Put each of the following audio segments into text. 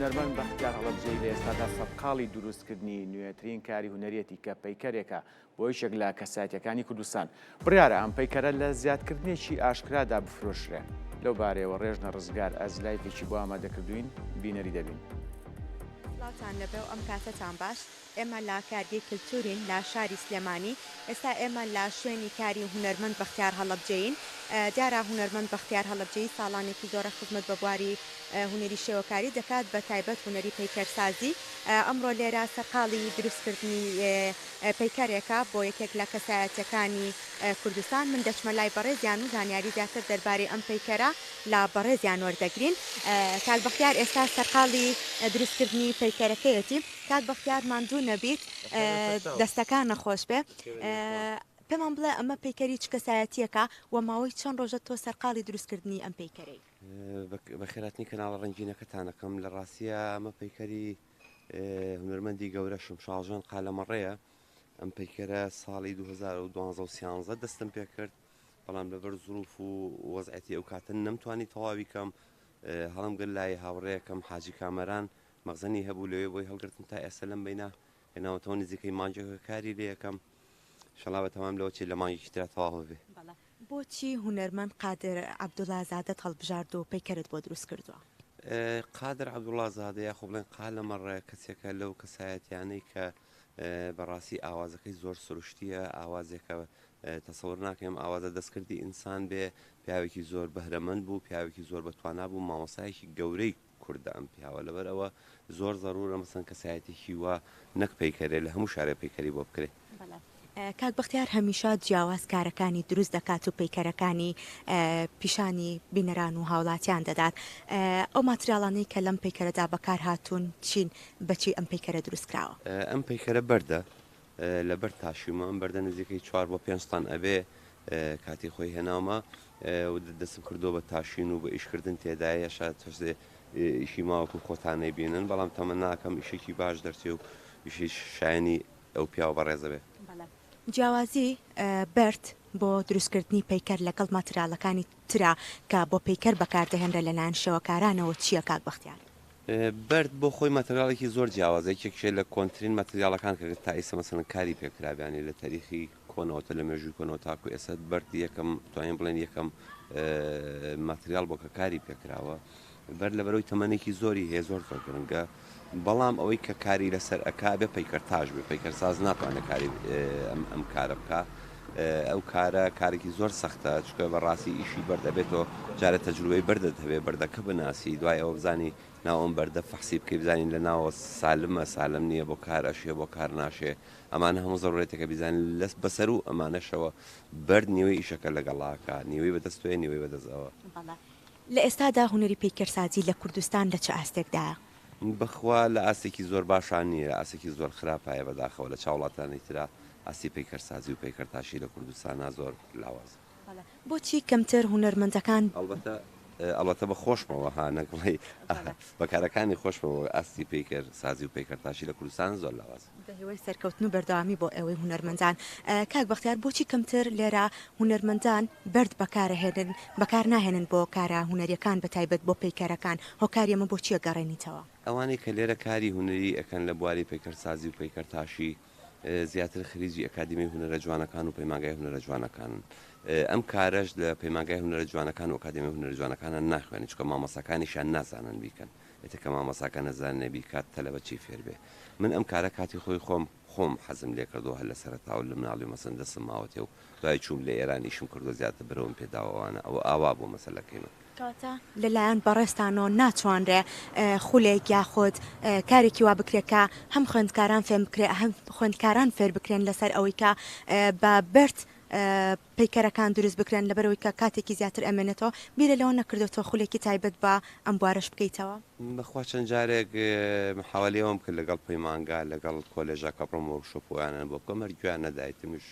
هونەرمەند بەختیار هەڵەبجەی لە ئێستادا سەرقاڵی دروستکردنی نوێترین کاری هونەرێتی کە پەیکەرێکە بۆ یەکێک لە کەسایەتیەکانی کوردستان. بڕیارە ئەم پەیکەرە لە زیادکردنێکی ئاشکرادا بفرۆشرێ. لەو بارەیەوە ڕێژنە ڕزگار ئەزلایفێکی بۆ ئامادەکردوین بینەری دەبین. سڵاوتان لەبێ و ئەم کاتەتان باش. ئێمە لە کارگەی کلتورین لە شاری سلێمانی. ئێستا ئێمە لە شوێنی کاری هونەرمەند بەختیار هەڵەبجەین. دیارە هونەرمەند بەختیار هەڵەبجەی ساڵانێکی زۆرە خزمەت بە بواری هونەری شێوەکاری دەکات بە تایبەت هونەری پەیکەرسازی. ئەمڕۆ لێرە سەرقاڵی دروستکردنی پەیکەرێکە بۆ یەکێک لە کەسایەتیەکانی کوردستان. من دەچمە لای بەڕێزیان و زانیاری زیاتر دەربارەی ئەم پەیکەرە لە بەڕێزیان وەردەگرین. کاک بەختیار ئێستا سەرقاڵی دروستکردنی پەیکەرەکەیەتی. کاک بەختیار ماندوو نەبیت دەستەکان نەخۆش بێ. پێمان بڵێ ئەمە پەیکەری چ کەسایەتیەکە و ماوەی چەند ڕۆژە تۆ سەرقاڵی دروستکردنی ئەم پەیکەرەی؟ بەخێراتنی کەناڵە ڕەنگینەکەتانەکەم لە ڕاستیە ئەمە پەیکەری هونەرمەندی گەورەشم شاژۆن قالەمەڕەیە. ئەم پەیکەرە ساڵی 2012 دەستم پێ کرد، بەڵام لەبەر زروف و وەزعەتی ئەو کاتن نەمتوانی تەواوی کەم. هەڵم گرت لای هاوڕەیەکەم حاجی کامەران مەغزەنی هەبوو لەوێ بۆی هەڵگرتم تا ئێستا لەم بینە هێناوەتەوە نزیکەی مانجێکە کاری لێ یەکەم. شەڵا بە تەمام لەوە چی لە مانگێکی ترا تەواو بێ. بۆچی هونەرمەند قادر عەبدوڵازادەت هەڵبژارد و پەیکەرت بۆ دروست کردووە؟ قادر عەبدوڵازادەیە خۆ بڵێن قالەمەڕە کەسێکە لەو کەسایەتیانەی کە بەڕاستی ئاوازەکەی زۆر سروشتیە، ئاوازێکە تەسەوڕ ناکەم ئاوازە دەستکردی ئینسان بێ. پیاوێکی زۆر بەهرەمەند بوو، پیاوێکی زۆر بەتوانا بوو، مامۆسایەکی گەورەی کوردە ئەم پیاوە. لەبەر ئەوە زۆر زەڕورە مەسەن کەسایەتێکی وە نەک پەیکەرێ لە هەموو شارێ پەیکەری بۆ بکرێت. کاک بەختیار هەمیشە جیاواز کارەکانی دروست دەکات و پەیکەرەکانی پیشانی بینەران و هاوڵاتیان دەدات. ئەو ماتریاڵانەی کە لەم پەیکەرەدا بەکار هاتوون چین بەچی ئەم پەیکەرە دروست کراوە؟ ئەم پەیکەرە بەردە لەبەر تاشیمە ئەم بەردە نزیکەی 4 بۆ 5 تان ئەبێ. کاتی خۆی هێناومە و دەستم کردو بە تاشین و بە ئیشکردن تێدایە شاید تۆزێ ئیشی ماوەکو خۆتانەی بینن، بەڵام تەمە ناکەم ئیشێکی باش دەرچێ و ئیشی شایانی ئەو پیاوە بەڕێزە بێ. جیاوازی بەرد بۆ دروستکردنی پەیکەر لەگەڵ ماتریالەکانی ترا کە بۆ پەیکەر بەکاردەهێنرە لەلایەن شێوەکارانەوە چییە کاک بەختیار؟ بەرد بۆ خۆی ماتریالێکی زۆر جیاوازەیەکێکشێ لە کۆنتترین ماتریالەکان کە تا ئێستا مەسەن کاری پێکرابیانی لە تاریخی کۆنەوەتە لە مێژووی کۆنەوە تاکو ئێستا بەرد یەکەم توانین بڵێن یەکەم ماتریال بۆ کە کاری پێکراوە. بەر لەبەرەوەی تەمەنێکی زۆری هەیە، زۆر زۆر گرنگە، بەڵام ئەوەی کە کاری لەسەر ئەکا بێ پەیکەرتاژ بێ. پەیکەرساز ناتوانێت کاری ئەم کارە بکە. ئەو کارە کارێکی زۆر سەختە، چکە بەڕاستی ئیشی بەردەبێتەوە جارە تەجروبەی بەردت هەبێ، بەردەکە بناسی، دوای ئەوە بزانی ناو ئەم بەردە فەحسی بکەی، بزانین لە ناوە سالمە سالم نییە بۆ کار ئەشێ بۆ کار ناشێ. ئەمانە هەموو زەڕورێتێکە بیزانین لەست بەسەر و ئەمانەشەوە بەرد نیوەی ئیشەکە لەگەڵاکە، نیوەی بەدەستوێ نیوەی بەدەستەوە. لە ئێستادا هونەری پەیکەرسازی لە کوردستان لە چه ئاستێکدایە؟ بخوا لە ئاستێکی زۆر باشان نییە، لە ئاستێکی زۆر خراپایە بەداخەوە لە چاوڵاتانی ترا ئاسی پەیکەرسازی و پەیکەرتاشی لە کوردستانە زۆر لاوازە. بۆچی کەمتر هونەرمەندەکان ئەڵەتە بە خۆشمەوە هانەکڵی بەکارەکانی خۆشمەوە ئاستی پەیکەر سازی و پەیکەرتاشی لە کوردستان زۆر لاوازە. بەهێوەی سەرکەوتن و بەردەوامی بۆ ئەوەی هونەرمەندان. کاک بەختیار بۆچی کەمتر لێرە هونەرمەندان بەرد بەکار ناهێنن بۆ کارە هونەریەکان بە تایبەت بۆ پەیکەرەکان؟ هۆکاری ئەمە بۆچیە گەڕێنیتەوە؟ ئەوانەی کە لێرە کاری هونەری ئەکەن لە بواری پەیکەرسازی و پەیکەرتاشی زیاتر خریجی ئەکادیمی هونەرە جوانەکان و پەیمانگای هونەرە جوانەکانن. ئەم کارەش لە پەیمانگای هونەرە جوانەکان و ئەکادیمی هونەرە جوانەکانە ناخوێنی، چکە مامۆساکانیشیان نازانن بیکەن. ئێتەکە مامۆساکە نەزانێ بیکات تەلەبە چی فێر بێ. من ئەم کارە کاتی خۆی خۆم حەزم لێ کردەوە هەر لە سەرەتاوە لە مناڵی مەسەن دەسم ماوەتێ و دوای چووم لە ئێرانیشم کردو زیاتر بەرەوم پێداوەوانە ئەوە ئاوا بۆ مەسەلەکەی من. کاتە لەلایەن بەڕێستانەوە ناتوانرێ خولێک یاخۆت کارێکی وا بکرێتکە هەم خوێندکاران فێم بکرێ هەم خوێندکاران فێر بکرێن لەسەر ئەوەی کە بە بەرد پەیکەرەکان دروست بکرێن، لەبەرەوەی کە کاتێکی زیاتر ئەمێنێتەوە بیرە لەوە نەکردێتەوە خولێکی تایبەت بە ئەم بوارەش بکەیتەوە. بەخوا چەند جارێک محاوەلەوەم کرد لەگەڵ پەیمانگا لەگەڵ کۆلێژە کەپڕم وەرکشۆپۆیانن بۆ کۆمەر گویان نەدایتمیش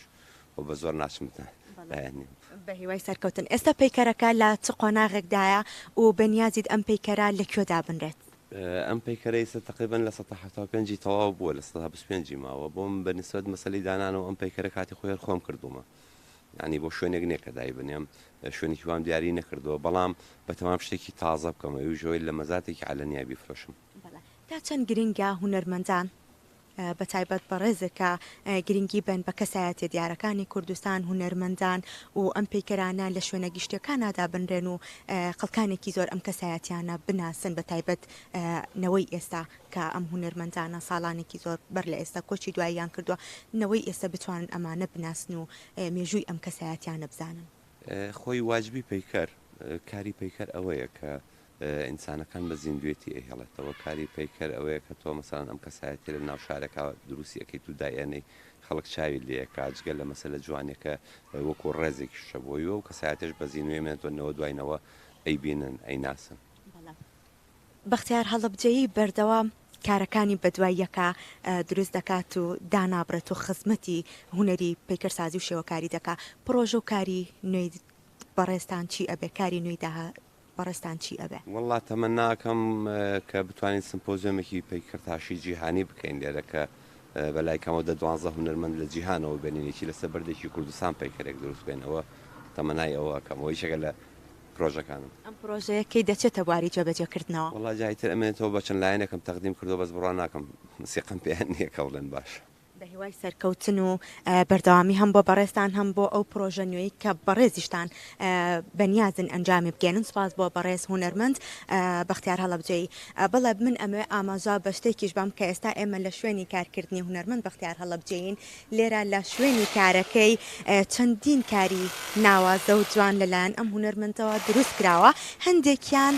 و بە زۆر ناچمتە دایانی. بە هیوای سەرکەوتن ئێستا پەیکەرەکە لە چ قۆناغێکدایە و بەنیازیت ئەم پەیکەرە لەکوێدا بنرێت؟ ئەم پەیکەرەی تقریبا لە 175 تەواو بووە، لە 125 ماوە بۆم بەنسبەت مەسەلەی دانانەوە ئەم پەیکەرە کاتی خۆی خۆم کردومە. ینی بۆ شوێنێک نییە کە دای بنێم، شوێنێکی وام دیاری نەکردەوە، بەڵام بەتەمام شتێکی تازە بکەمە وژۆی لە مەزاتێکی علەنیا بیفرۆشم. تا چەند گرنگە هونەرمەندان بە تایبەت بە ڕێزێکە گرنگی بن بە کەسایەتە دیارەکانی کوردستان هونەرمەندان و ئەم پیکەرانە لە شوێنە گشتەکانادا بنرێن و خەڵکانێکی زۆر ئەم کەسایەتیانە بناسن بە تایبەت نەوەی ئێستا کە ئەم هونەرمەندانە ساڵانێکی زۆر بەر لە ئێستا کۆچی دواییان کردووە نەوەی ئێستا بتوانن ئەمانە بناسن و مێژووی ئەم کەسایەتیانە بزانن خۆی واجبی پیکەر کاری پیکەر ئەوەیە کە ئینسانەکان بە زیندوێتی ئەهێڵێتەوە کاری پیکەر ئەوەیە کە تۆ مەسەڵەن ئەم کەسایەتی لە ناو شارێکا دروستیەکەیت و دایەنەی خەڵک چاوی لێ کاجگە لە مەسەلە جوانێکە وەکو ڕێزێکی شەبۆیەوە و کەسایەتش بە زیینوێمێنێتەوە دوینەوە ئەیبینن ئەیناسن بەختیار هەڵەبجەیی بەردەوام کارەکانی بەدواییەکە دروست دەکات و دانابڕێت و خزمەتی هوەری پیکەرسازی و شێوەکاری دەکات پرۆژە و کاری نوێی بەڕێستان چی ئەبێ کاری نوێی داها بەڕێستان چی ئەبێ وڵات تەمە ناکەم کە بتوانین سمپۆزیۆمێکی پیکردتاشی جیهانی بکەین لێرەکە بەلای کەمەوە 12 هونەرمەند لە جیهانەوە بێنینێکی لەسەر بەردێکی کوردستان پیکەرێک دروست بێنەوە تەمەنای ئەوە کەمەوەی شەکە لە پرۆژەکانم ئەم پرۆژەیەکەی دەچێتە بواری جێبەجێکردنەوە وڵا جایتر ئەمێنێتەوە بە چەند لایەنێکم تەقدیم کردو بەس بڕوان ناکەم سیقم پێیان نییە کەڵێن باش بە هیوای سەرکەوتن و بەردەوامی هەم بۆ بەڕێستان هەم بۆ ئەو پرۆژە نوێی کە بەڕێزیشتان بەنیازن ئەنجامی بگەێنن سپاس بۆ بەڕێز هونەرمەند بەختیار هەڵەبجەیی بەڵێ من ئەمێ ئاماژا بە شتێکیش بام کە ئێستا ئێمە لە شوێنی کارکردنی هونەرمەند بەختیار هەڵەبجەیین لێرە لە شوێنی کارەکەی چەندین کاری ناوازە و جوان لەلایەن ئەم هونەرمەندەوە دروست کراوە هەندێکیان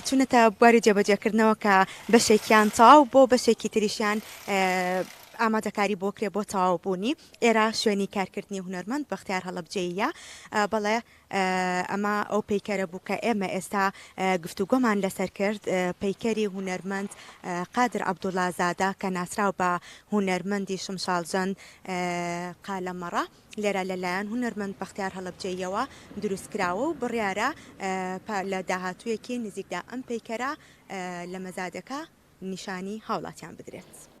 چونەتە بواری جێبەجێکردنەوە کە بەشێکیان تەواو بۆ بەشێکی تریشیان ئامادەکاری بۆ کرێ بۆ تەواوبوونی ئێرە شوێنی کارکردنی هونەرمەند بەختیار هەڵەبجەییە بەڵێ ئەمە ئەو پیکەرە بوو کە ئێمە ئێستا گفتوگۆمان لەسەر کرد پیکەری هونەرمەند قادر عەبدوڵازادە کە ناسراو بە هونەرمەندی شمشاڵجەن قالەمەڕە لێرە لەلایەن هونەرمەند بەختیار هەڵەبجەییەوە دروستکراوە و بڕیارە لە داهاتوویەکی نزیکدا ئەم پیکەرە لە مەزادەکە نیشانی هاوڵاتیان بدرێت.